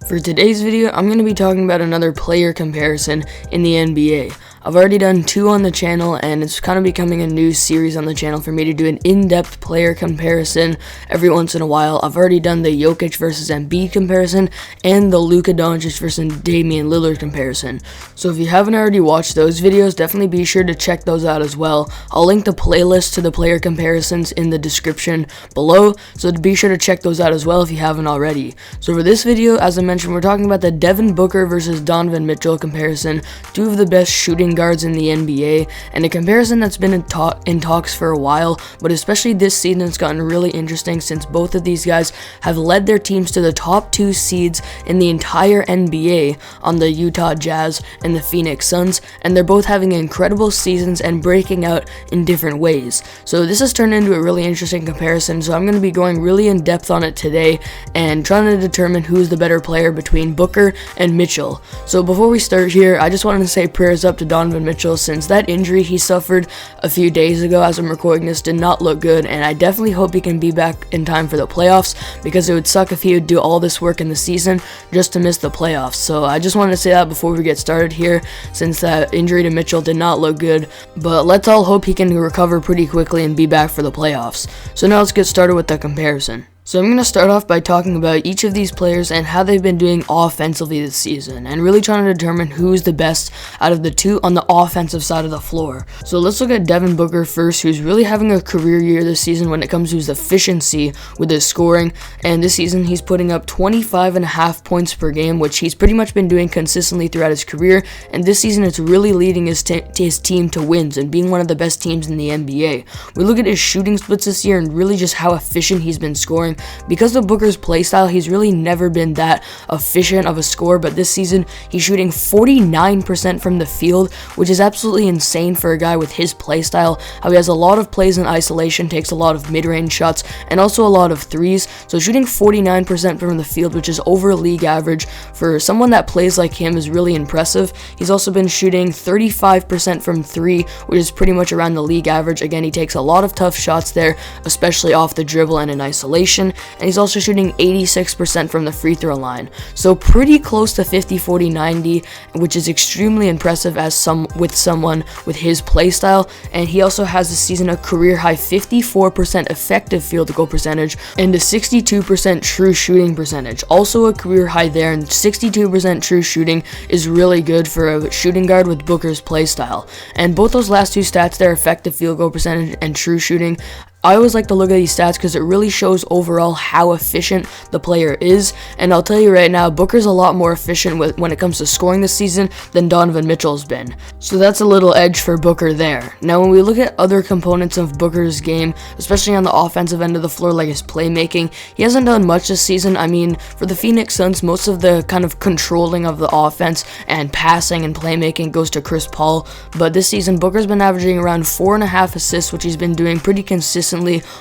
For today's video, I'm going to be talking about another player comparison in the NBA. I've already done 2 on the channel, and it's kind of becoming a new series on the channel for me to do an in-depth player comparison every once in a while. I've already done the Jokic versus Embiid comparison and the Luka Doncic versus Damian Lillard comparison. So if you haven't already watched those videos, definitely be sure to check those out as well. I'll link the playlist to the player comparisons in the description below, so be sure to check those out as well if you haven't already. So for this video, as I mentioned, we're talking about the Devin Booker versus Donovan Mitchell comparison, 2 of the best shooting guards in the NBA, and a comparison that's been in talks for a while, but especially this season it's gotten really interesting since both of these guys have led their teams to the top 2 seeds in the entire NBA on the Utah Jazz and the Phoenix Suns, and they're both having incredible seasons and breaking out in different ways. So this has turned into a really interesting comparison, so I'm going to be going really in depth on it today and trying to determine who's the better player between Booker and Mitchell. So before we start here, I just wanted to say prayers up to Donovan Mitchell, since that injury he suffered a few days ago as I'm recording this did not look good, and I definitely hope he can be back in time for the playoffs, because it would suck if he would do all this work in the season just to miss the playoffs. So I just wanted to say that before we get started here, since that injury to Mitchell did not look good, but let's all hope he can recover pretty quickly and be back for the playoffs. So now let's get started with the comparison. So I'm going to start off by talking about each of these players and how they've been doing offensively this season, and really trying to determine who's the best out of the 2 on the offensive side of the floor. So let's look at Devin Booker first, who's really having a career year this season when it comes to his efficiency with his scoring, and this season he's putting up 25.5 points per game, which he's pretty much been doing consistently throughout his career, and this season it's really leading his team to wins and being one of the best teams in the NBA. We look at his shooting splits this year and really just how efficient he's been scoring. Because of Booker's playstyle, he's really never been that efficient of a scorer, but this season he's shooting 49% from the field, which is absolutely insane for a guy with his playstyle. How he has a lot of plays in isolation, takes a lot of mid-range shots, and also a lot of threes. So shooting 49% from the field, which is over league average for someone that plays like him, is really impressive. He's also been shooting 35% from 3, which is pretty much around the league average. Again, he takes a lot of tough shots there, especially off the dribble and in isolation. And he's also shooting 86% from the free throw line. So pretty close to 50-40-90, which is extremely impressive as someone with his play style. And he also has this season a career high 54% effective field goal percentage and a 62% true shooting percentage. Also a career high there, and 62% true shooting is really good for a shooting guard with Booker's play style. And both those last 2 stats there, effective field goal percentage and true shooting, I always like to look at these stats because it really shows overall how efficient the player is, and I'll tell you right now, Booker's a lot more efficient when it comes to scoring this season than Donovan Mitchell's been. So that's a little edge for Booker there. Now when we look at other components of Booker's game, especially on the offensive end of the floor like his playmaking, he hasn't done much this season. I mean, for the Phoenix Suns, most of the kind of controlling of the offense and passing and playmaking goes to Chris Paul, but this season Booker's been averaging around 4.5 assists, which he's been doing pretty consistently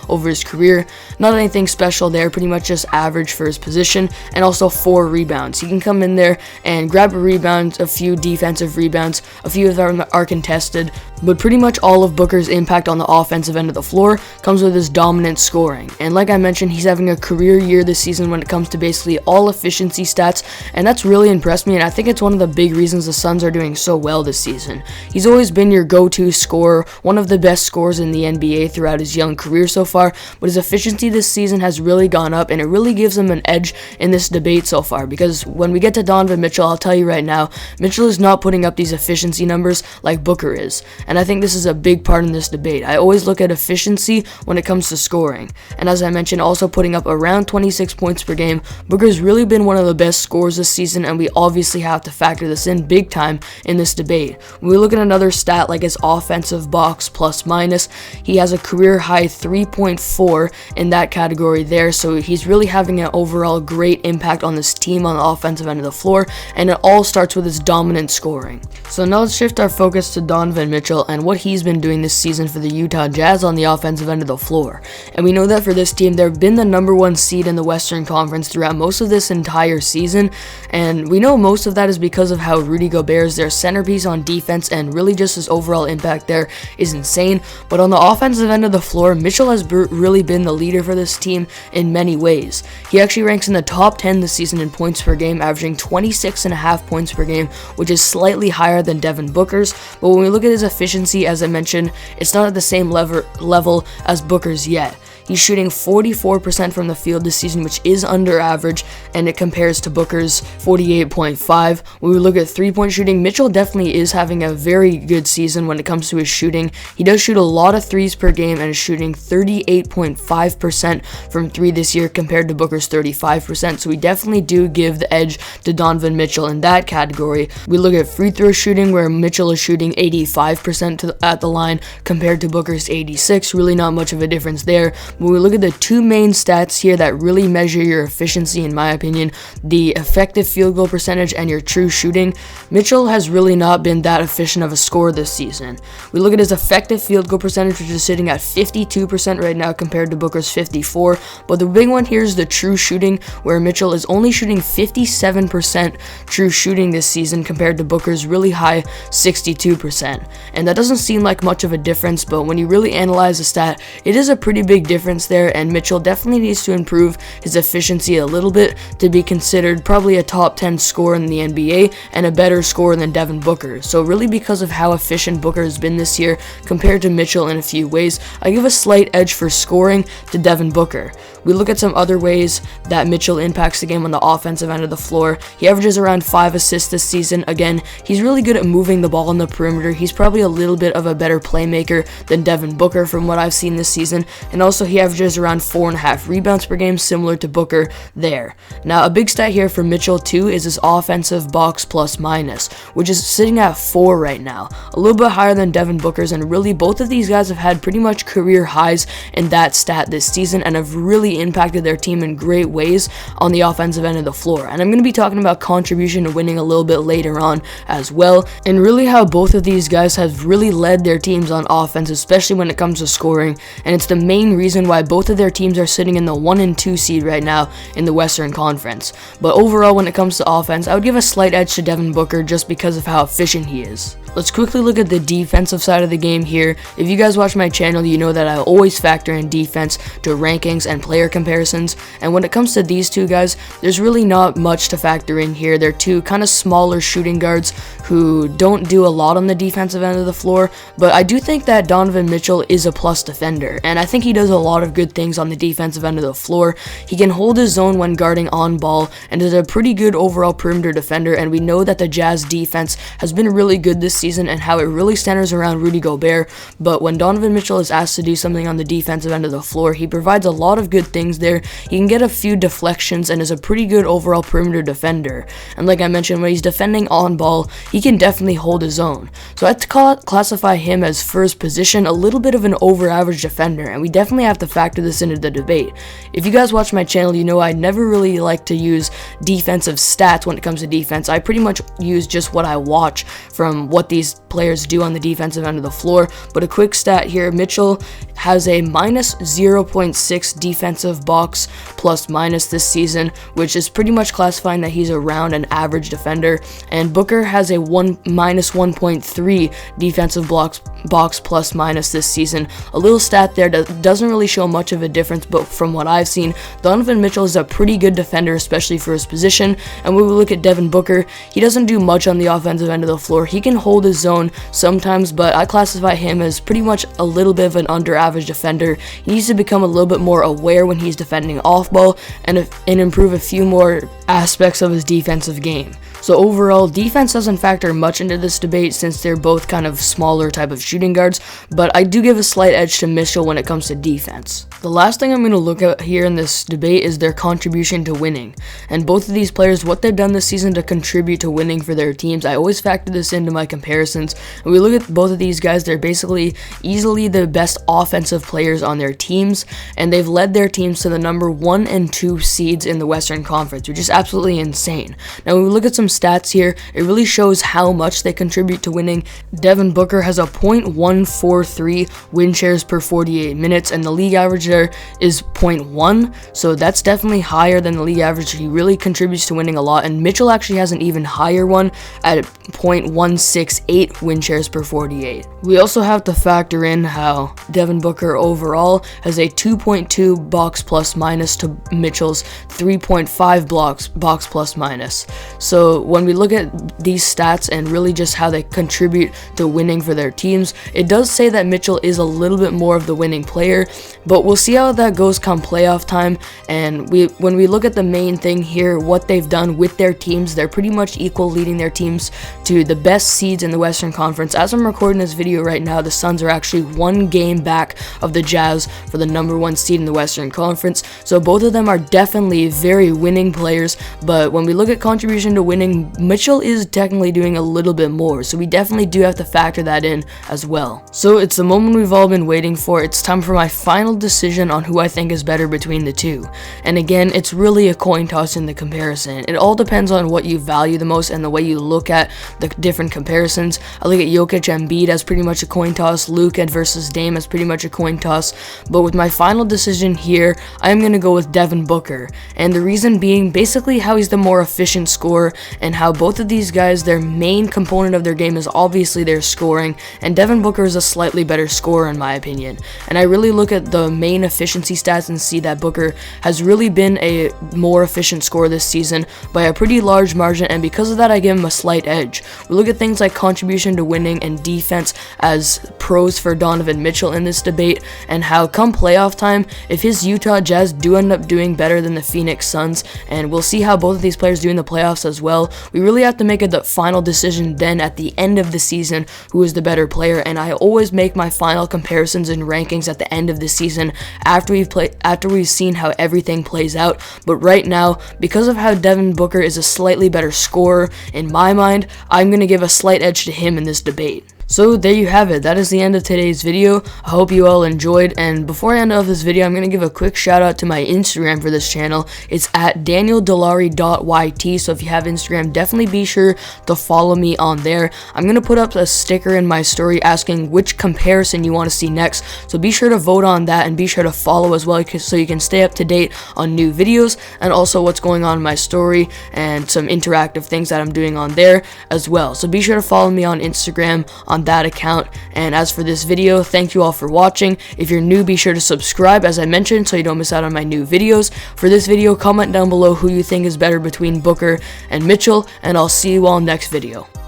over his career. Not anything special there, pretty much just average for his position, and also 4 rebounds. He can come in there and grab a rebound, a few defensive rebounds, a few of them are contested, but pretty much all of Booker's impact on the offensive end of the floor comes with his dominant scoring. And like I mentioned, he's having a career year this season when it comes to basically all efficiency stats, and that's really impressed me, and I think it's one of the big reasons the Suns are doing so well this season. He's always been your go-to scorer, one of the best scorers in the NBA throughout his young career so far, but his efficiency this season has really gone up, and it really gives him an edge in this debate so far, because when we get to Donovan Mitchell, I'll tell you right now, Mitchell is not putting up these efficiency numbers like Booker is, and I think this is a big part in this debate. I always look at efficiency when it comes to scoring, and as I mentioned, also putting up around 26 points per game. Booker's really been one of the best scorers this season, and we obviously have to factor this in big time in this debate. When we look at another stat like his offensive box plus minus, he has a career high 3.4 in that category there, so he's really having an overall great impact on this team on the offensive end of the floor, and it all starts with his dominant scoring. So now let's shift our focus to Donovan Mitchell and what he's been doing this season for the Utah Jazz on the offensive end of the floor. And we know that for this team, they've been the number 1 seed in the Western Conference throughout most of this entire season, and we know most of that is because of how Rudy Gobert is their centerpiece on defense, and really just his overall impact there is insane. But on the offensive end of the floor, Mitchell has really been the leader for this team in many ways. He actually ranks in the top 10 this season in points per game, averaging 26.5 points per game, which is slightly higher than Devin Booker's. But when we look at his efficiency, as I mentioned, it's not at the same level as Booker's yet. He's shooting 44% from the field this season, which is under average, and it compares to Booker's 48.5. When we look at three-point shooting, Mitchell definitely is having a very good season when it comes to his shooting. He does shoot a lot of threes per game and is shooting 38.5% from three this year compared to Booker's 35%, so we definitely do give the edge to Donovan Mitchell in that category. We look at free throw shooting, where Mitchell is shooting 85% at the line compared to Booker's 86%. Really not much of a difference there. When we look at the two main stats here that really measure your efficiency, in my opinion, the effective field goal percentage and your true shooting, Mitchell has really not been that efficient of a scorer this season. We look at his effective field goal percentage, which is sitting at 52% right now compared to Booker's 54%, but the big one here is the true shooting, where Mitchell is only shooting 57% true shooting this season compared to Booker's really high 62%. And that doesn't seem like much of a difference, but when you really analyze the stat, it is a pretty big difference there, and Mitchell definitely needs to improve his efficiency a little bit to be considered probably a top 10 scorer in the NBA and a better scorer than Devin Booker. So really, because of how efficient Booker has been this year compared to Mitchell in a few ways, I give a slight edge for scoring to Devin Booker. We look at some other ways that Mitchell impacts the game on the offensive end of the floor. He averages around 5 assists this season. Again, he's really good at moving the ball on the perimeter. He's probably a little bit of a better playmaker than Devin Booker from what I've seen this season, and also he averages around 4.5 rebounds per game, similar to Booker there. Now, a big stat here for Mitchell too is his offensive box plus minus, which is sitting at 4 right now, a little bit higher than Devin Booker's, and really both of these guys have had pretty much career highs in that stat this season and have really impacted their team in great ways on the offensive end of the floor. And I'm going to be talking about contribution to winning a little bit later on as well, and really how both of these guys have really led their teams on offense, especially when it comes to scoring, and it's the main reason why both of their teams are sitting in the 1 and 2 seed right now in the Western Conference. But overall, when it comes to offense, I would give a slight edge to Devin Booker just because of how efficient he is. Let's quickly look at the defensive side of the game here. If you guys watch my channel, you know that I always factor in defense to rankings and player comparisons, and when it comes to these two guys, there's really not much to factor in here. They're two kind of smaller shooting guards who don't do a lot on the defensive end of the floor, but I do think that Donovan Mitchell is a plus defender, and I think he does a lot of good things on the defensive end of the floor. He can hold his zone when guarding on ball and is a pretty good overall perimeter defender, and we know that the Jazz defense has been really good this season and how it really centers around Rudy Gobert, but when Donovan Mitchell is asked to do something on the defensive end of the floor, he provides a lot of good things there. He can get a few deflections and is a pretty good overall perimeter defender, and like I mentioned, when he's defending on ball, he can definitely hold his own. So I'd classify him as, for his position, a little bit of an over average defender, and we definitely have to factor this into the debate. If you guys watch my channel, you know I never really like to use defensive stats when it comes to defense. I pretty much use just what I watch from what these players do on the defensive end of the floor. But a quick stat here, Mitchell has a minus 0.6 defensive box plus minus this season, which is pretty much classifying that he's around an average defender, and Booker has a minus 1.3 defensive box plus minus this season. A little stat there that doesn't really show much of a difference, but from what I've seen, Donovan Mitchell is a pretty good defender, especially for his position. And when we look at Devin Booker, he doesn't do much on the offensive end of the floor. He can hold his zone sometimes, but I classify him as pretty much a little bit of an under average defender. He needs to become a little bit more aware when he's defending off ball and improve a few more aspects of his defensive game. So overall, defense doesn't factor much into this debate since they're both kind of smaller type of shooting guards, but I do give a slight edge to Mitchell when it comes to defense. The last thing I'm going to look at here in this debate is their contribution to winning. And both of these players, what they've done this season to contribute to winning for their teams, I always factor this into my comparisons. And we look at both of these guys, they're basically easily the best offensive players on their teams, and they've led their teams to the number 1 and 2 seeds in the Western Conference, which is absolutely insane. Now, when we look at some stats here, it really shows how much they contribute to winning. Devin Booker has a .143 win shares per 48 minutes, and the league average there is 0.1, so that's definitely higher than the league average. He really contributes to winning a lot, and Mitchell actually has an even higher one at .168 6.68 win shares per 48. We also have to factor in how Devin Booker overall has a 2.2 box plus minus to Mitchell's 3.5 box plus minus. So when we look at these stats and really just how they contribute to winning for their teams, it does say that Mitchell is a little bit more of the winning player, but we'll see how that goes come playoff time. And when we look at the main thing here, what they've done with their teams, they're pretty much equal, leading their teams to the best seeds in the Western Conference. As I'm recording this video right now, the Suns are actually 1 game back of the Jazz for the #1 seed in the Western Conference. So both of them are definitely very winning players, but when we look at contribution to winning, Mitchell is technically doing a little bit more, so we definitely do have to factor that in as well. So it's the moment we've all been waiting for. It's time for my final decision on who I think is better between the two. And again, it's really a coin toss in the comparison. It all depends on what you value the most and the way you look at the different comparisons. I look at Jokic Embiid as pretty much a coin toss, Luka versus Dame as pretty much a coin toss, but with my final decision here, I am going to go with Devin Booker, and the reason being basically how he's the more efficient scorer, and how both of these guys, their main component of their game is obviously their scoring, and Devin Booker is a slightly better scorer in my opinion. And I really look at the main efficiency stats and see that Booker has really been a more efficient scorer this season by a pretty large margin, and because of that I give him a slight edge. We look at things like contribution to winning and defense as pros for Donovan Mitchell in this debate, and how come playoff time, if his Utah Jazz do end up doing better than the Phoenix Suns, and we'll see how both of these players do in the playoffs as well, we really have to make the final decision then at the end of the season who is the better player. And I always make my final comparisons and rankings at the end of the season after we've seen how everything plays out. But right now, because of how Devin Booker is a slightly better scorer, in my mind, I'm going to give a slight edge to him in this debate. So there you have it. That is the end of today's video. I hope you all enjoyed, and before I end off this video, I'm going to give a quick shout out to my Instagram for this channel. It's at DanielDolari.yt, so if you have Instagram, definitely be sure to follow me on there. I'm going to put up a sticker in my story asking which comparison you want to see next, so be sure to vote on that and be sure to follow as well so you can stay up to date on new videos and also what's going on in my story and some interactive things that I'm doing on there as well. So be sure to follow me on Instagram on that account. And as for this video, thank you all for watching. If you're new, be sure to subscribe as I mentioned so you don't miss out on my new videos. For this video, comment down below who you think is better between Booker and Mitchell, and I'll see you all next video.